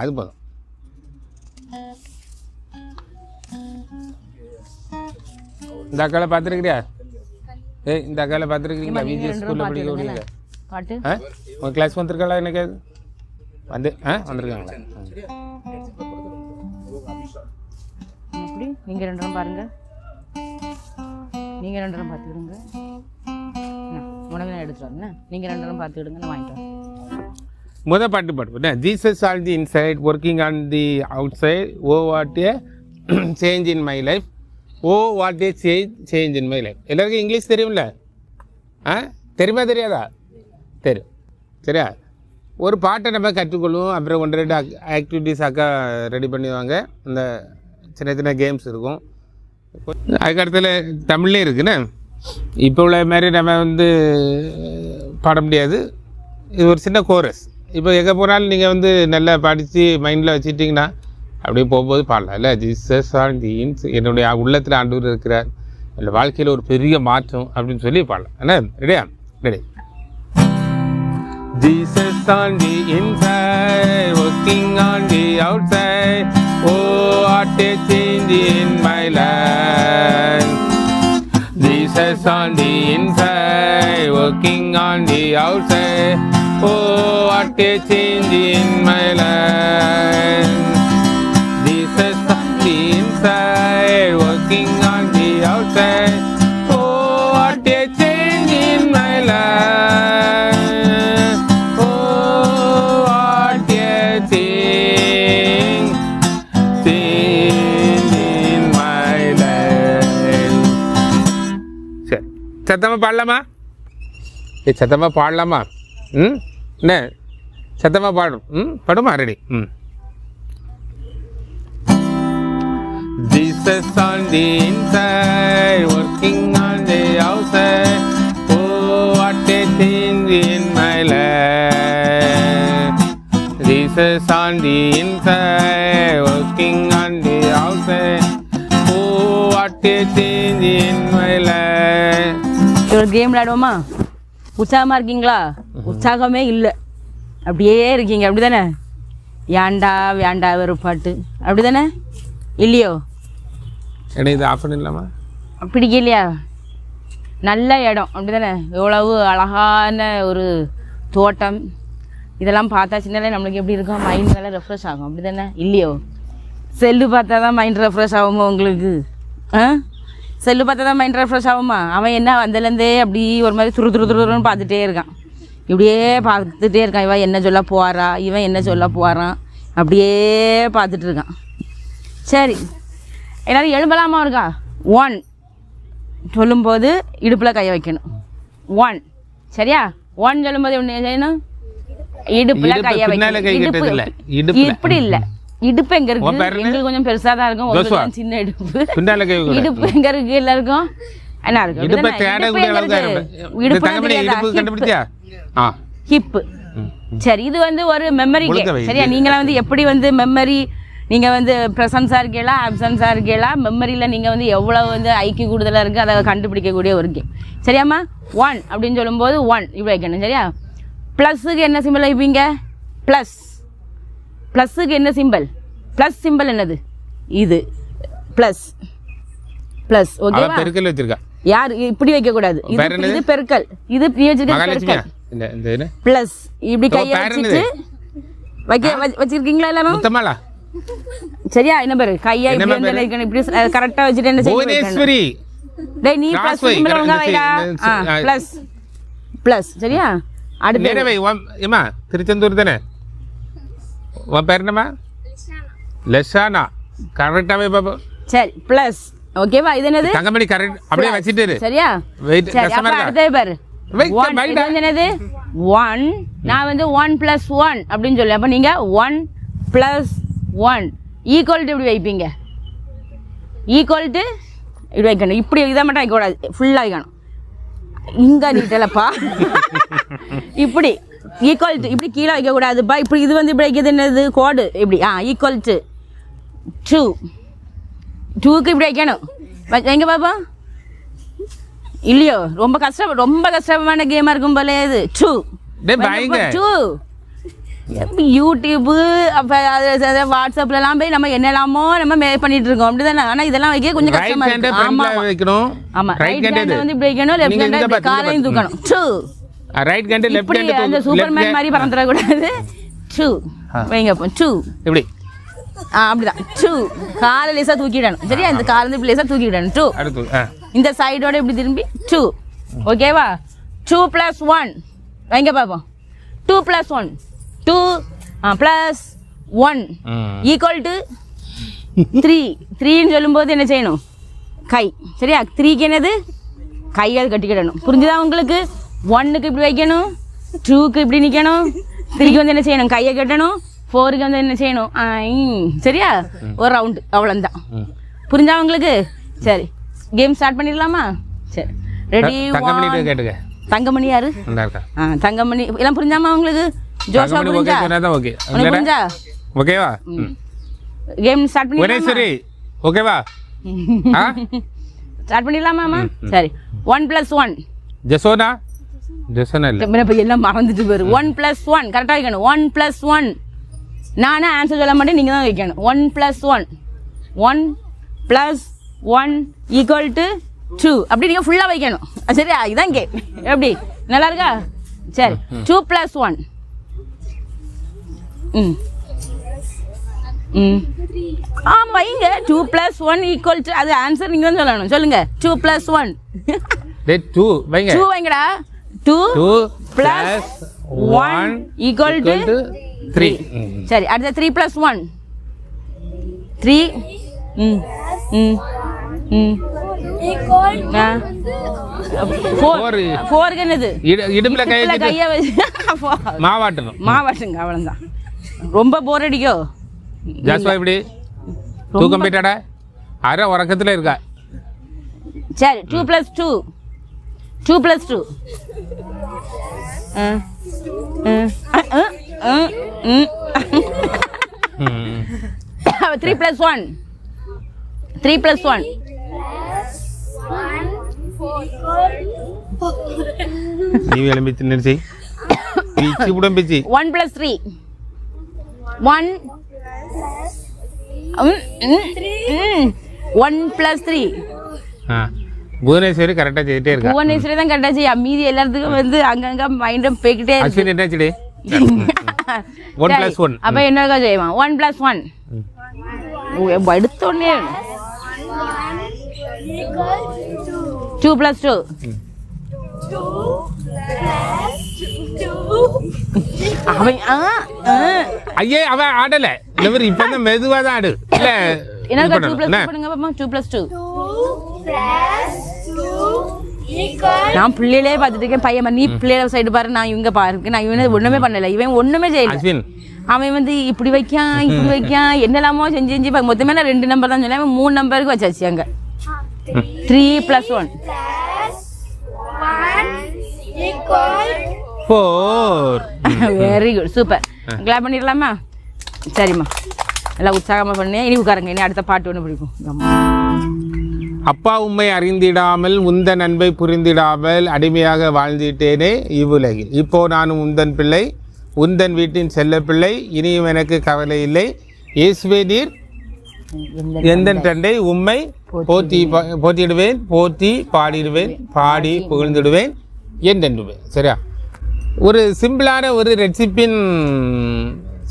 அது போதும். இந்த அக்காவை பார்த்துருக்கிறியா? ஏய், இந்த அக்காவை பார்த்துருக்கிறீங்களா? விஜய் ஸ்கூலில் படிக்க விடுறீங்க. உங்கள் கிளாஸ் வந்திருக்காளா? எனக்கு வந்து வந்திருக்காங்களா? எப்படி நீங்கள் 2 பாருங்க, நீங்கள் 2 பார்த்துக்கிடுங்க. உனக்கு நான் எடுத்துட்டு வரேன், நீங்கள் 2 பார்த்துக்கிடுங்க, நான் வாங்கிட்டு வரேன். முதல் பாட்டு பாடுவோம். Jesus on the inside working on the outside. Oh what a change in my life. Oh what a change in my life. எல்லாருக்கும் இங்கிலீஷ் தெரியும்ல? தெரியுமா தெரியாதா? தெரியும். சரியா? ஒரு பாட்டை நம்ம கற்றுக்கொள்வோம். அப்புறம் 1-2 ஆக்டிவிட்டீஸ் அக்கா ரெடி பண்ணிடுவாங்க. இந்த சின்ன சின்ன கேம்ஸ் இருக்கும். அதுக்கடுத்துல தமிழ்லேயும் இருக்குண்ணே. இப்போ உள்ள மாதிரி நம்ம வந்து பாட முடியாது. இது ஒரு சின்ன கோரஸ். இப்போ எங்கே போனாலும் நீங்கள் வந்து நல்லா படித்து மைண்டில் வச்சுட்டிங்கன்னா அப்படியே போகும்போது பாடலாம் இல்லை? ஜீசஸ் ஆன் தி என்னுடைய உள்ளத்தில் ஆண்டவர் இருக்கிறார், என்னோட வாழ்க்கையில் ஒரு பெரிய மாற்றம் அப்படின்னு சொல்லி பாடலாம். என்ன? ரெடியா? Ready. Jesus on the inside, working on the outside. Oh, what a change in my life. Jesus on the inside, working on the outside. Oh, what a change in my life. Jesus on the inside, working on the outside. Oh, what a change in my life. சத்தமாக பாடலாமா? சத்தமாக பாடலாமா? என்ன சத்தமாக பாடும்? பாடுமா? Ready. Jesus on the inside, working on the outside. Oh, what a change in my life. Jesus on the inside, working on the outside. Oh, what a change in my life. ஒரு game விளையாடுவோமா? உற்சாகமாக இருக்கீங்களா? உற்சாகமே இல்லை, அப்படியே இருக்கீங்க. அப்படி தானே? ஏண்டா வேண்டா ஒரு பாட்டு, அப்படி தானே? இல்லையோ? இது ஆஃப் பண்ணிடலாமா? பிடிக்கலையா? நல்ல இடம், அப்படி தானே? எவ்வளவு அழகான ஒரு தோட்டம். இதெல்லாம் பார்த்தா சின்னலே நம்மளுக்கு எப்படி இருக்கும்? மைண்ட் நல்லா ரெஃப்ரெஷ் ஆகும், அப்படி தானே? இல்லையோ? செல்லு பார்த்தா தான் மைண்ட் ரெஃப்ரெஷ் ஆகுமா உங்களுக்கு? செல்லு பார்த்தா தான் மைண்ட் ரெஃப்ரெஷ் ஆகுமா? அவன் என்ன வந்ததுலேருந்தே அப்படி ஒரு மாதிரி துருன்னு பார்த்துட்டே இருக்கான். இப்படியே பார்த்துட்டே இருக்கான். இவன் என்ன சொல்ல போகிறா, இவன் என்ன சொல்ல போகிறான், அப்படியே பார்த்துட்டு இருக்கான். சரி, எல்லோரும் எழுப்பலாமா இருக்கா? 1 சொல்லும்போது இடுப்பில் கையை வைக்கணும். 1 சரியா? 1 சொல்லும்போது என்ன செய்யணும்? இடுப்பில் கையை வைக்கணும். இப்படி இல்லை, இடுப்பு எங்க இருக்கு? எங்களுக்கு கொஞ்சம் பெருசா தான் இருக்கும், உங்களுக்கு சின்ன இடுப்பு. இடுப்பு எங்க இருக்கு? எல்லாருக்கும் என்ன இருக்கு? ஹிப். சரி, இது வந்து ஒரு மெமரி கேம். சரியா? நீங்களாம் வந்து எப்படி வந்து மெமரி, நீங்கள் வந்து ப்ரெசன்ஸாக இருக்கீங்களா ஆப்சன்ஸாக இருக்கீங்களா, மெமரியில் நீங்கள் வந்து எவ்வளோ வந்து ஐக்கிய கூடுதலாக இருக்குது அதை கண்டுபிடிக்கக்கூடிய ஒரு கேம். சரியாம்மா? 1 அப்படின்னு சொல்லும்போது 1 இப்படி வைக்கணும். சரியா? ப்ளஸ்ஸுக்கு என்ன சிம்பிள் வைப்பீங்க? ப்ளஸ். ப்ளஸ்ஸுக்கு என்ன சிம்பிள்? ப்ளஸ் சிம்பிள் என்னது? இது ப்ளஸ். ப்ளஸ். ஓகேவா? பெருக்கல் வச்சிருக்கா. யார் இப்படி வைக்க கூடாது. இது பெருக்கல். இது நீ வச்சிருக்க பெருக்கல். ப்ளஸ் இப்படி கையை வச்சிட்டு வச்சிருக்கீங்களா எல்லாரும்? முத்தமாலா. சரியா? என்ன பேரு? கையை இப்படி கரெக்டா வச்சிட்டு என்ன செய்ய? டேய் நீ ப்ளஸ் சிம்பிள் ஒழுங்கா வைடா. Plus plus. சரியா? அடுத்து நேரே வை. ஏமா திருச்செந்தூர் தானே? உன் பேர் என்னம்மா? லெஷானா. கரெக்டாவே பாப்பா. சரி, ப்ளஸ். ஓகேவா? இது என்னது? தங்கமணி கரெக்ட் அப்படியே வச்சிட்டு இரு. சரியா? வெயிட். கஸ்டமர் அடுத்து பாரு. 1 இது வந்து என்னது? 1. நான் வந்து 1 + 1 அப்படினு சொல்ல. அப்ப நீங்க 1 + 1 ஈக்குவல் டு இப்படி வைப்பீங்க. ஈக்குவல் டு இப்படி வைக்கணும். இப்படி இதை மட்டும் வைக்க கூடாது, ஃபுல்லா வைக்கணும். இங்க நீட்டலப்பா. இப்படி ஈக்குவல் டு இப்படி கீழே வைக்க கூடாதுப்பா. இப்படி இது வந்து இப்படி வைக்கிறது என்னது? கோடு. இப்படி ஈக்குவல் டு 2. 2க்கு இப்படி வைக்கணும். எங்க பாப்பா? இல்லையோ? ரொம்ப கஷ்டமான கேமா இருக்கும் போல இது. 2 2 யூடியூப்பு அப்போ வாட்ஸ்அப்லலாம் போய் நம்ம என்னெல்லாமோ நம்ம பண்ணிட்டு இருக்கோம் அப்படிதானே. ஆனால் இதெல்லாம் வைக்க கொஞ்சம் கஷ்டமா இருக்கு. ஆமாம் வைக்கணும். ஆமாம் ரைட் ஹேண்ட் வந்து இப்படி வைக்கணும், லெஃப்ட் ஹேண்ட் காலையும் தூக்கணும். டூ ரைட் ஹேண்ட் லெஃப்ட் இப்படி அந்த சூப்பர்மேன் மாதிரி பறந்துடக்கூடாது. டூ வைங்க அப்போ டூ இப்படி அப்படிதான். டூ காலை லேசாக தூக்கிடணும். சரியா, இந்த காலை இப்படி லேசாக தூக்கிடணும். டூ இந்த சைடோட இப்படி திரும்பி டூ. ஓகேவா? 2 + 1 வைங்க பார்ப்போம். 2 + 1 2 + 1 = 3. 3ன்னு சொல்லும்போது என்ன செய்யணும்? கை. சரியா, 3க்கு என்னது? கையால் கட்டிக்கிடணும். புரிஞ்சுதா உங்களுக்கு? 1க்கு இப்படி வைக்கணும், 2க்கு இப்படி நிற்கணும், 3க்கு வந்து என்ன செய்யணும்? கையை கட்டணும், 4க்கு வந்து என்ன செய்யணும்? சரியா, ஒரு ரவுண்டு அவ்வளோதான். புரிஞ்சா உங்களுக்கு? சரி, கேம் ஸ்டார்ட் பண்ணிடலாமா? சரி, ரெடி? கேட்டுக்க. தங்கமணி யாரு? தங்கமணி எல்லாம் புரிஞ்சாமா உங்களுக்கு? ஜோஷா புரிஞ்சா? புரிஞ்சா? ஓகேவா? கேம் ஸ்டார்ட் பண்ணி சரி, ஓகேவா? ஸ்டார்ட் பண்ணிடலாமா? சரி, 1 + 1 ஜெசோனா ஜெசோனா இல்ல, இப்போ எல்லாம் மறந்துட்டு போயிரு. 1 + 1 கரெக்டாக வைக்கணும். 1 + 1 நானே ஆன்சர் சொல்ல மாட்டேன், நீங்கள் தான் வைக்கணும். 1 + 1 1 + 1 = 2 அப்படி நீங்கள் ஃபுல்லாக வைக்கணும். சரியா, இதுதான் கேம். எப்படி, நல்லா இருக்கா? சரி, 2 + 1 வைங்க. 2 + 1 = அது ஆன்சர் நீங்கள் தான் சொல்லணும். சொல்லுங்க. 2 + 1 2 வைங்க. 2 வைங்கடா. 2 + 1 = 3. சரி, அடுத்த 3 + 1 3 4 என்னது? இடுப்புல கைய வச்சு மாவாட்டுங்க. அவ்வளவுதான். ரொம்ப போர் அடிக்கோ ஜாஸ்வா? இப்படி தூக்கம் போயிட்டாடா? அரை உறக்கத்துல இருக்கா? சரி, 2 + 2 2 + 2 3 + 1 3 + 1 நீ எழும்பி நிறுத்தி பிச்சு கூட பிச்சு. 1 + 3 1 + 3 புவனேஸ்வரி கரெக்டா செய்துட்டே இருக்கா. புவனேஸ்வரி தான் கரெக்டா செய்ய, மீதி எல்லாத்துக்கும் வந்து அங்கங்க மைண்டும் போய்கிட்டே இருக்கு. அஸ்வின் என்ன செடி? 1 + 1 அப்ப என்னக்கா செய்வான்? 1 + 1 எடுத்தோடனே 2 + 2 அவன் ஐயே அவன் ஆடல. இவர் இப்ப மெதுவா தான் ஆடு. இல்ல என்னக்கா 2 + 2 பண்ணுங்க பாப்பா. 2 + 2 நான் பிள்ளையிலே பார்த்துட்டு இருக்கேன். பையன் நீ பிள்ளைய சைடு பாரு, நான் இவங்க பாருக்கு. நான் இவன் ஒண்ணுமே பண்ணல, இவன் ஒண்ணுமே செய்யல. அவன் வந்து இப்படி வைக்கான் இப்படி வைக்கான் என்னெல்லாமோ செஞ்சு மொத்தமே நான் 2 நம்பர் தான் சொன்னேன். 3 நம்பருக்கு வச்சாச்சு அங்க. 3 + 1 4 வெரி குட், சூப்பர். கிளாப் பண்ணிடலாமா? சரிம்மா, எல்லாம் உற்சாகமா பண்ணி. இனி உட்காருங்க. இனி அடுத்த பாட்டு ஒன்று பிடிக்கும். அப்பா உம்மை அறிந்திடாமல் உந்தன் அன்பை புரிந்திடாமல் அடிமையாக வாழ்ந்திட்டேனே இவ்வுலகில். இப்போ நானும் உந்தன் பிள்ளை, உந்தன் வீட்டின் செல்ல பிள்ளை, இனியும் எனக்கு கவலை இல்லை. இயேசுவே நீர் எந்தன் தண்டை உம்மை போற்றிடுவேன், போற்றி பாடிடுவேன், பாடி புகழ்ந்துடுவேன் என்றென்றுவேன். சரியா? ஒரு சிம்பிளான ஒரு ரெசிப்பின்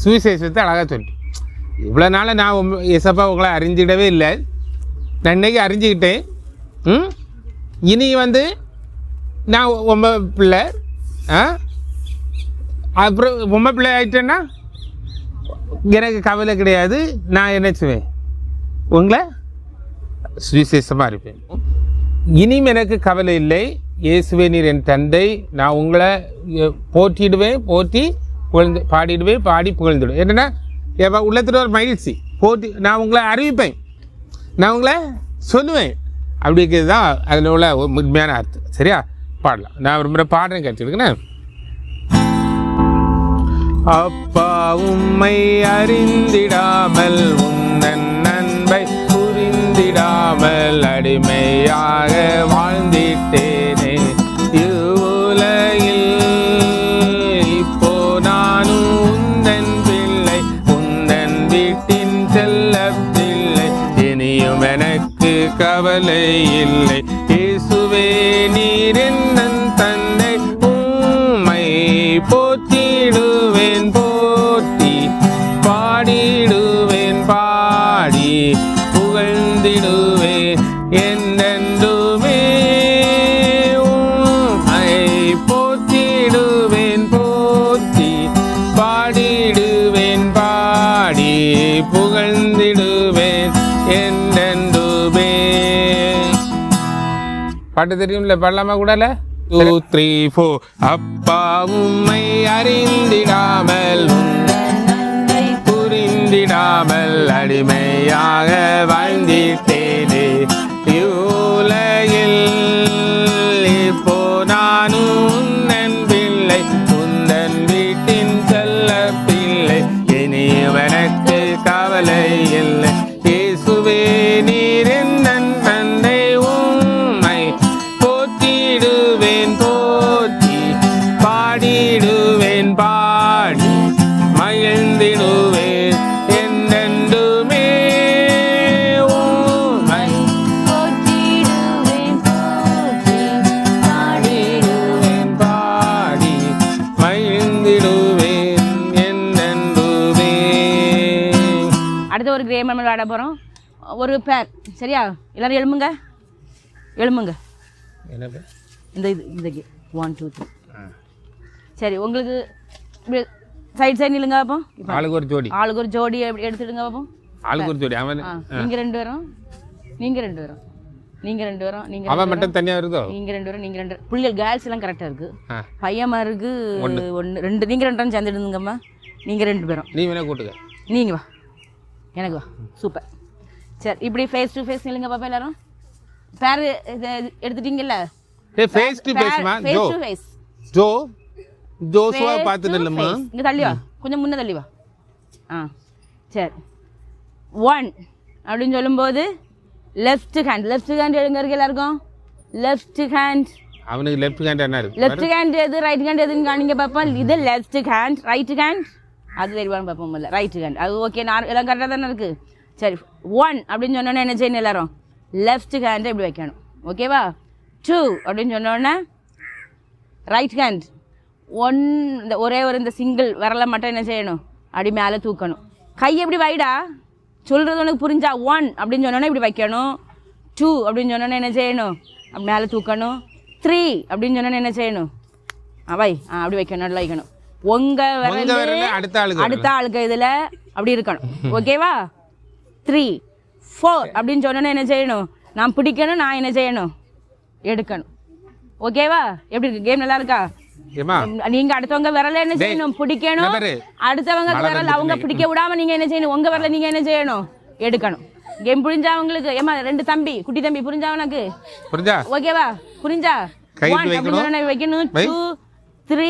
சுவிசேஷத்தை அழகாக சொல்லி. இவ்வளோ நாள் நான் எசப்பா உங்களை அறிஞ்சிடவே இல்லை, நான் இன்றைக்கி அறிஞ்சிக்கிட்டேன். இனி வந்து நான் உம்ம பிள்ளை, அப்புறம் உம்ம பிள்ளை ஆகிட்டேன்னா எனக்கு கவலை கிடையாது. நான் என்ன செய்வேன்? உங்களை சுவிசேஷமாக இருப்பேன். இனியும் எனக்கு கவலை இல்லை. இயேசுவே நீர் என் தந்தை, நான் உங்களை போற்றிடுவேன், போற்றி புகழ்ந்து பாடிடுவேன், பாடி புகழ்ந்துடுவேன். என்னென்னா உள்ளத்தில் ஒரு மகிழ்ச்சி. போற்றி நான் உங்களை அறிவிப்பேன், நான் உங்களை சொல்லுவேன். அப்படிங்கிறது தான் அதில் உள்ள உண்மையான அர்த்தம். சரியா? பாடலாம். நான் ஒரு முறை பாடுறேன், கேட்டுருக்கேண்ணே. அப்பா உம்மை அறிந்திடாமல் உந்தன் அன்பை புரிந்திடாமல் அடிமையாக வாழ்ந்திட்டேனே இவ்வுலகில். இப்போ நானும் உந்தன் வீட்டின் செல்ல பிள்ளை இனியும் எனக்கு கவலை இல்லை இயேசுவே நீர் என்னன் தந்தை உம்மை போற்றிடுவேன் போற்றி பாடிடுவேன் பாடி புகழ்ந்திடுவேன் என்னென்றுமே உம்மை போற்றிடுவேன் போற்றி பாடிடுவேன் பாடி புகழ்ந்திடுவேன் என்னென்றுமே. பாட்டு தெரியும்ல, பாடலாமா கூடல? 2 3 4 அப்பா உம்மை அறிந்திடாமல் புரிந்திடாமல் அடிமையாக வாழ்ந்திட்டேனே இவ்வுலகில் இப்போ நானும் உந்தன் பிள்ளை உந்தன் வீட்டின் செல்ல பிள்ளை இனியும் எனக்கு கவலை இல்லை இயேசுவே நீர் என்னன் தந்தை உம்மை போற்றிடுவேன் போற்றி பாடிடுவேன் பாடி மகிழ்ந்திடுவேன் என்னென்றுமே உம்மை போற்றிடுவேன் போற்றி பாடிடுவேன் பாடி மகிழ்ந்திடுவேன் என்னென்றுமே. அடுத்த ஒரு கிரேம் நம்ம விளையாட போகிறோம். ஒரு பேர் சரியா? எல்லாரும் எழுமுங்க எழுமுங்க. என்ன பேர்? இந்த 1 2 3. சரி, உங்களுக்கு சைடு சைடு நில்லுங்க பார்ப்போம். ஆளுக்கு ஒரு ஜோடி ஆளுக்கு ஒரு ஜோடி எடுத்துடுங்க பார்ப்போம். ஆளுக்கு ஒரு ஜோடி. அவன் நீங்கள் 2 பேரும் நீங்கள் 2 பேரும் நீங்கள் 2 பேரும் நீங்கள் அவன் மட்டும் தனியாக வருதோ? நீங்கள் 2 பேரும் நீங்கள் 2 புள்ளிகள் கேர்ள்ஸ் எல்லாம் கரெக்டாக இருக்குது. பையன்மாருக்கு 1 2 நீங்கள் 2 சேர்ந்துடுங்கம்மா. நீங்கள் 2 பேரும் நீ வேணா கூட்டுக்க. நீங்கள் வா எனக்கு வா. சூப்பர். சரி, இப்படி ஃபேஸ் டு ஃபேஸ் நில்லுங்க பாப்பா எல்லாரும். பேர் எடுத்துட்டீங்கல்ல? ஃபேஸ் டு ஃபேஸ்மா. Face to face. ஜோசுவா பார்த்துட்டு இல்லைம்மா. இங்கே தள்ளி வா, கொஞ்சம் முன்னே தள்ளி வா. சரி, 1 அப்படின்னு சொல்லும்போது லெஃப்ட் ஹேண்ட் எழுங்க இருக்கு எல்லாருக்கும். Left hand. அவனுக்கு லெஃப்ட் ஹேண்ட் என்ன இருக்கு? லெஃப்ட் ஹேண்ட் எது, ரைட் ஹேண்ட் எதுன்னு காணிங்க பாப்பா. இது லெஃப்ட் ஹேண்ட், ரைட் ஹேண்ட் அது தெரியுவான்னு பார்ப்போம். இல்லை ரைட் ஹேண்ட் அது ஓகே. நான் எல்லாம் கரெக்டாக தானே இருக்குது. சரி, 1 அப்படின்னு சொன்னோன்னே என்ன செய்யணும் எல்லாரும்? லெஃப்ட் ஹேண்டை இப்படி வைக்கணும். ஓகேவா? 2 அப்படின்னு சொன்னோடனே ரைட் ஹேண்ட் 1 இந்த ஒரே ஒரு இந்த சிங்கிள் விரலை மட்டும் என்ன செய்யணும்? அப்படி மேலே தூக்கணும். கை எப்படி வைடா சொல்கிறது உனக்கு புரிஞ்சா? 1 அப்படின்னு சொன்னோன்னே இப்படி வைக்கணும். 2 அப்படின்னு சொன்னோன்னே என்ன செய்யணும்? அப்படி மேலே தூக்கணும். 3 அப்படின்னு சொன்னோன்னே என்ன செய்யணும்? வை அப்படி வைக்கணும், நல்லா வைக்கணும். உங்கள் விரல் அடுத்த ஆளுக்கு இதில் அப்படி இருக்கணும். ஓகேவா? 3 4 அப்படின்னு சொன்னோன்னே என்ன செய்யணும்? நான் பிடிக்கணும், நான் என்ன செய்யணும்? எடுக்கணும். ஓகேவா? எப்படி இருக்கு கேம்? நல்லா இருக்கா? நீங்க அடுத்தவங்க விரல என்ன செய்யணும்? பிடிக்கணும். அடுத்தவங்க விரல் அவங்க பிடிக்க விடாம நீங்க என்ன செய்யணும்? உங்க விரல நீங்க என்ன செய்யணும்? எடுக்கணும். கேம் புரிஞ்சா உங்களுக்கு? ஏமா 2 தம்பி குட்டி தம்பி புரிஞ்சா உனக்கு? புரிஞ்சா? ஓகேவா? புரிஞ்சா? 1 அப்படின்னு வைக்கணும். 2 3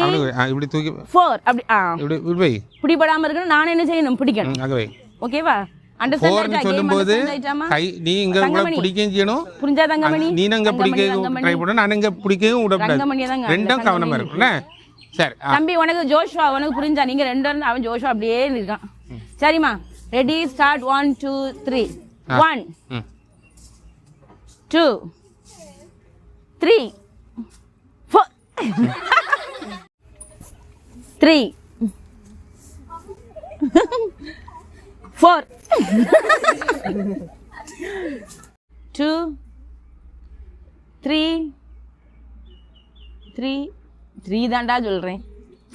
இப்படி தூக்கி 4 அப்படி இப்படி வை. பிடிபடாம இருக்கணும். நான் என்ன செய்யணும்? பிடிக்கணும். அங்க வை. ஓகேவா? அண்டர்ஸ்டாண்ட் சொல்லும்போது கை நீ இங்க பிடிக்கவும் செய்யணும். புரிஞ்சா தங்கமணி? நீ அங்க பிடிக்க ட்ரை பண்ணு, நான் இங்க பிடிக்கவும் விடக்கூடாது. ரெண்டும் கவனமா இருக்கும்ல? சரி தம்பி, உனக்கு ஜோஷுவா உனக்கு புரிஞ்சா? நீங்க 2 அவன் ஜோஷுவா அப்படியே இருக்கான். சரிம்மா, ரெடி ஸ்டார்ட். 1 2 3. 1 2 3 4 3 4 2 3 3 தாண்டா சொல்கிறேன்.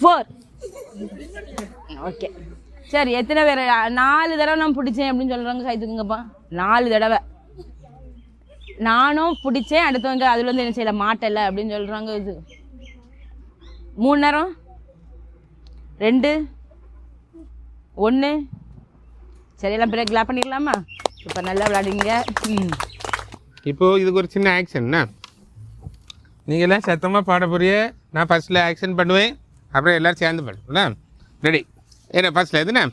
4 ஓகே. சரி, எத்தனை பேர்? 4 தடவை நான் பிடிச்சேன் அப்படின்னு சொல்கிறாங்க. கைத்துக்குங்கப்பா. 4 தடவை நானும் பிடிச்சேன், அடுத்தவங்க அதில் வந்து என்ன செய்யலை மாட்டலை அப்படின்னு சொல்கிறாங்க. இது 3 நேரம் 2 1. சரி, எல்லாம் பிரேக் கிளாப் பண்ணிக்கலாமா? இப்போ நல்லா விளையாடுங்க. இப்போது இதுக்கு ஒரு சின்ன ஆக்ஷன்னா, நீங்கள் எல்லாம் சத்தமாக பாட போறிய. நான் ஃபஸ்ட்டில் ஆக்ஷன் பண்ணுவேன், அப்புறம் எல்லோரும் சேர்ந்து பண்ணுவோம்ல. ரெடி? என்ன ஃபஸ்ட்டில் எதுண்ணா?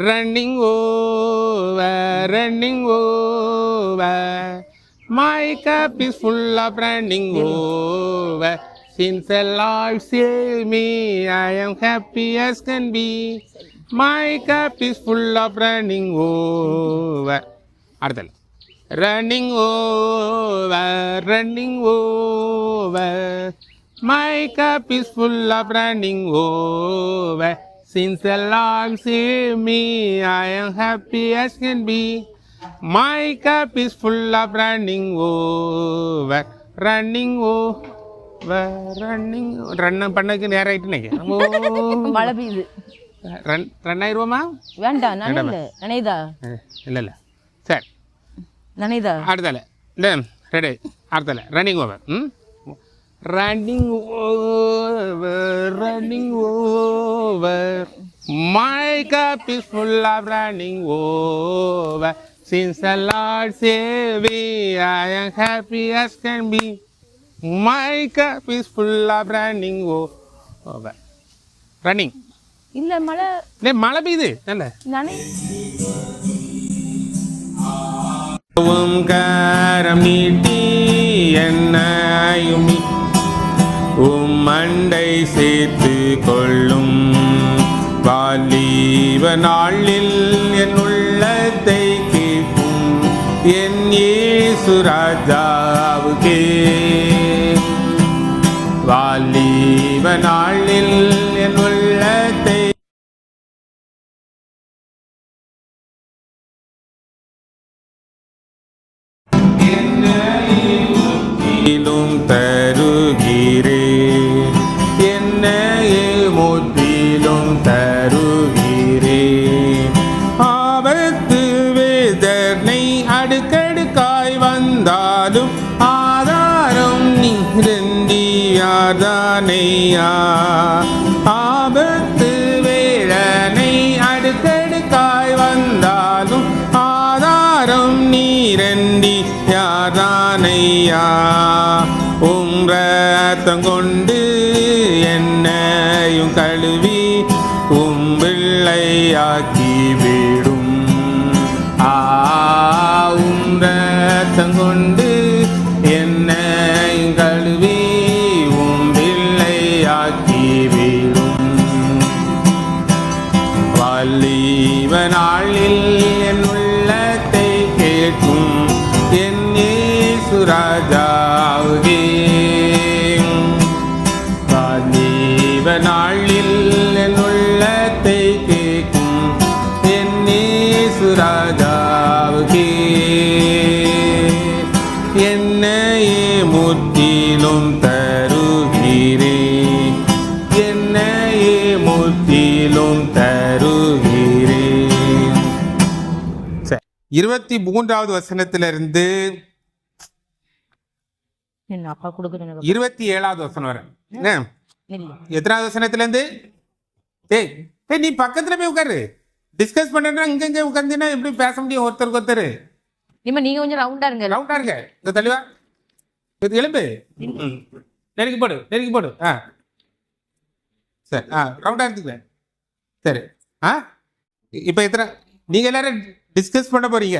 Running over running over my cup is full of running over since the Lord saved me I am happy as can be My cup is full of running over. அடுத்தது running over, running over. My cup is full of running over. Since the Lord saved me, I am happy as can be. My cup is full of running over, running over, running. Run பண்ணக்கு நேரம் ஆயிட்டு நினைக்கிறேன். மழை பெய்யுது. Run ஆயிடுவோமா? வேண்டாம், நனைதா இல்லை சரி நனைதா. அடுத்தால இல்லை ரெடி. அடுத்தால running over. Running over, running over. My cup is full of running over. Since the Lord saved me, I am happy as can be. My cup is full of running over. Running. இல்ல மழை. மழை பெய்யுது நல்ல. நனை. ஓம்காரம் நீட்டி என்னையும் மண்டை சேர்த்து கொள்ளும் வாலிப நாளில் என் உள்ளத்தை கேட்கும் என் இயேசு ராஜாவுக்கே. வாலிப நாளில் என் உள்ளத்தை தருகிறே, என்னையே முற்றிலும் தருகிறே. ஆபத்து வேதனை அடுக்கடுக்காய் வந்தாலும் ஆதாரம் நீரண்டியாதானையா. ஆபத்து வேதனை அடுக்கடுக்காய் வந்தாலும் ஆதாரம் நீரண்டியாதானையா. ரத்தம் கொண்டு என்னையும் கழுவி பிள்ளையாக்கி விடும். ரத்தம் கொண்டு என்னையும் கழுவி பிள்ளையாக்கி விடும். வாலிப நாளில் என் உள்ளத்தை கேட்கும் என் இயேசு ராஜாவுக்கே. வாலிப நாளில் என் உள்ளத்தை கேட்கும் என் இயேசு ராஜாவுக்கே. என்னையே முற்றிலும் தருகிறே, என்னையே முற்றிலும் தருகிறே. 23வது வசனத்திலிருந்து 27வது வசனம் வரை. எத்தனாவது வசனத்திலிருந்து? நீ பக்கத்துல போய் உட்காரு. டிஸ்கஸ் பண்ணா இங்க உட்கார்ந்தீங்கன்னா எப்படி பேச முடியும் ஒருத்தருக்கு ஒருத்தர்? நீங்க கொஞ்சம் ரவுண்டா இருங்க. ரவுண்டா இருங்க. இந்த தெளிவா எலும்பு நெருக்கி போடு, நெருக்கி போடு. சரி, ரவுண்டா இருந்துக்கிறேன். சரி, இப்போ எத்தனை நீங்க எல்லாரும் டிஸ்கஸ் பண்ண போறீங்க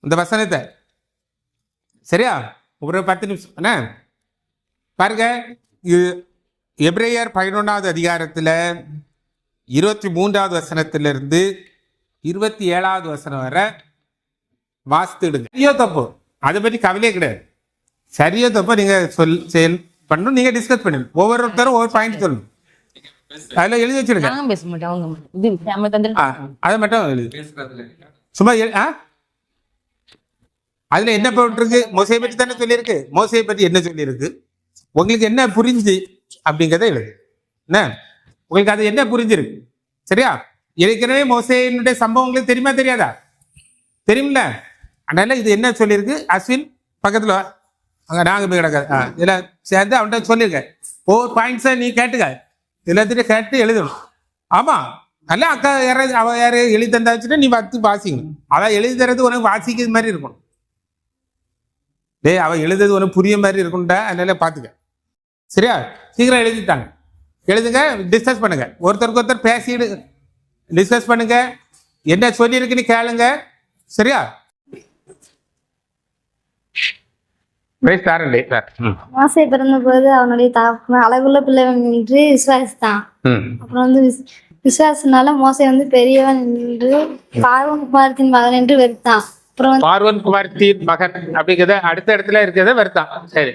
இந்த வசனத்தை, சரியா? ஒரு 10 நிமிஷம் என்ன பாருங்க. எபிரேயர் 11வது அதிகாரத்தில் 23வது வசனத்திலிருந்து 27வது வசனம் வரை வாசித்துடுங்க. சரியோ தப்போ அதை பற்றி கவலையே கிடையாது. சரியோ தப்போ நீங்கள் செயல் பண்ணணும், நீங்கள் டிஸ்கஸ் பண்ணணும். ஒவ்வொருத்தரும் ஒவ்வொரு பாயிண்ட் சொல்லணும். அதில் எழுதி வச்சிருங்க. அதை மட்டும் எழுது சும்மா. அதுல என்ன போட்டிருக்கு? மோசையை பற்றி தானே சொல்லியிருக்கு. மோசையை பற்றி என்ன சொல்லியிருக்கு, உங்களுக்கு என்ன புரிஞ்சு அப்படிங்கிறத எழுது. என்ன உங்களுக்கு அது என்ன புரிஞ்சிருக்கு? சரியா? ஏற்கனவே மோசையினுடைய சம்பவம் உங்களுக்கு தெரியுமா தெரியாதா? தெரியும்ல. அதனால இது என்ன சொல்லியிருக்கு? அஸ்வின் பக்கத்துல அங்க நாங்க போய் கிடக்காது. இதுல சேர்ந்து அவன்கிட்ட சொல்லியிருக்கேன். ஒவ்வொரு பாயிண்ட்ஸை நீ கேட்டுக்க, எல்லாத்திட்டையும் கேட்டு எழுதணும். ஆமா, அல்ல அக்கா யாராவது அவ யாரு எழுதி தந்தா வச்சுட்டு நீ வாசிக்கணும். அவ எழுதி தரது உனக்கு வாசிக்கிறது மாதிரி இருக்கணும். அவ எழுதுறது உனக்கு புரிய மாதிரி இருக்கும்டா. அதனால பாத்துக்க, சரியா? சீக்கிரம் எழுதிட்டாங்க. எழுதுங்க, டிஸ்கஸ் பண்ணுங்க. ஒருத்தருக்கு ஒருத்தர் பேசிடு டிஸ்கஸ் பண்ணுங்க. என்ன சொல்லியிருக்குன்னு கேளுங்க, சரியா? மோசே பிறந்த போது அவனுடைய அளவுள்ள பிள்ளை என்று விசுவாசித்தான். அப்புறம் பிசாசுனால மோசே வந்து பெரியவன் என்று பார்வன் குமாரத்தின் மகன் என்று வெறுத்தான். அப்புறம் வந்து பார்வன் குமாரத்தின் மகன் அப்படிங்கிறத அடுத்த இடத்துல இருக்கிறத வருத்தான். சரி,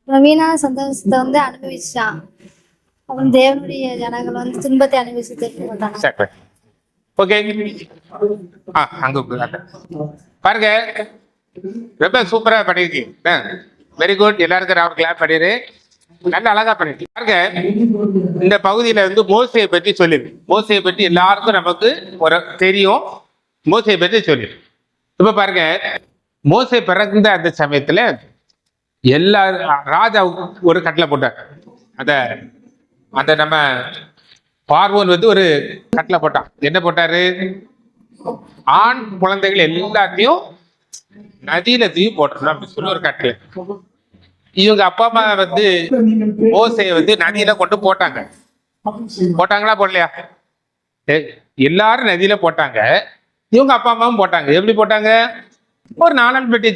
வீணான சந்தோஷத்தை வந்து அனுபவிச்சான். அவன் தேவனுடைய ஜனங்கள் வந்து துன்பத்தை அனுபவிச்சு மாட்டாங்க. சரி, ஓகே. அங்க உட்காருங்க. பாருங்க, ரொம்ப சூப்பரா பண்ணிருக்கீங்க. Very good. எல்லாருக்கும் ராவ் கிளாப் பண்ணிடு. நல்ல அழகா பண்ணிருக்கீங்க. பாருங்க, இந்த பகுதியில வந்து மோசையை பற்றி சொல்லிருக்கு. மோசையை பற்றி எல்லாருக்கும் நமக்கு ஒரு தெரியும். மோசையை பற்றி சொல்லிருக்கு. இப்ப பாருங்க, மோசே பிறந்த அந்த சமயத்துல எல்லா ராஜாவுக்கு ஒரு கட்டளை போட்டார். அத அந்த நம்ம பார்வோன் வந்து ஒரு கட்டளை போட்டான். என்ன போட்டாரு? ஆண் குழந்தைகள் எல்லாத்தையும் நதியில தூக்கி போட்டுறணும் அப்படின்னு சொல்லி ஒரு கட்டளை. இவங்க அப்பா அம்மா வந்து மோசையை வந்து நதியில கொண்டு போட்டாங்க. போட்டாங்களா போடலையா? எல்லாரும் நதியில போட்டாங்க. இவங்க அப்பா அம்மாவும் போட்டாங்க. எப்படி போட்டாங்க? ஒரு 4 பெட்டி.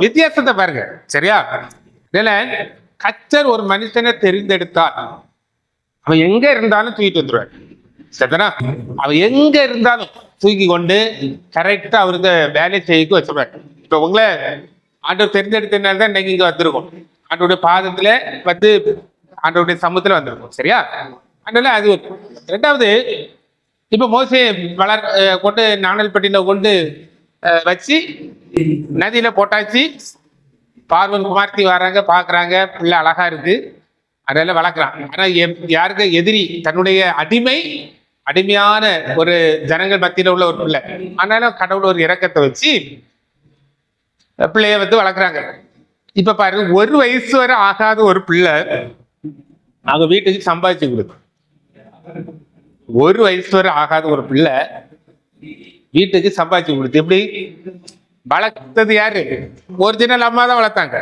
வித்தியாசத்தை பாருங்க. சரியா? இதுல கர்த்தர் ஒரு மனுஷனை தெரிந்தெடுத்தார். அவன் எங்க இருந்தாலும் தூக்கிட்டு வந்துருவார். சரிதானா? அவன் எங்க இருந்தாலும் தூக்கி கொண்டு கரெக்டா அவருக்கு வேலை செய்ய வச்சிருவார். இப்ப உங்களை ஆண்டவர் தெரிந்தெடுத்தனால தான் இன்னைக்கு இங்க வந்திருக்கும். ஆண்டோடைய பாதத்துல வந்து ஆண்டோடைய சமூகத்துல வந்திருக்கும். சரியா? அதனால அது ஒரு. ரெண்டாவது, இப்ப மோசே கொண்டு நாணல்பட்டியில கொண்டு வச்சு நதியில போட்டாச்சு. பார்வன் குமார்த்தி வர்றாங்க, பாக்குறாங்க, பிள்ளை அழகா இருக்கு, அதனால வளர்க்குறான். ஆனா யாருக்கு எதிரி? தன்னுடைய அடிமையான ஒரு ஜனங்கள் மத்தியில உள்ள ஒரு பிள்ளை. ஆனாலும் கடவுள் ஒரு இரக்கத்தை வச்சு பிள்ளைய வந்து வளர்க்குறாங்க. இப்ப பாருங்க, 1 வயசு வரை ஆகாத ஒரு பிள்ளை அவங்க வீட்டுக்கு சம்பாதிச்சு கொடுக்கும். 1 வயசு வரை ஆகாத ஒரு பிள்ளை வீட்டுக்கு சம்பாதிச்சு கொடுத்து. எப்படி வளர்த்தது? யாரு? ஒரிஜினல் அம்மா தான் வளர்த்தாங்க.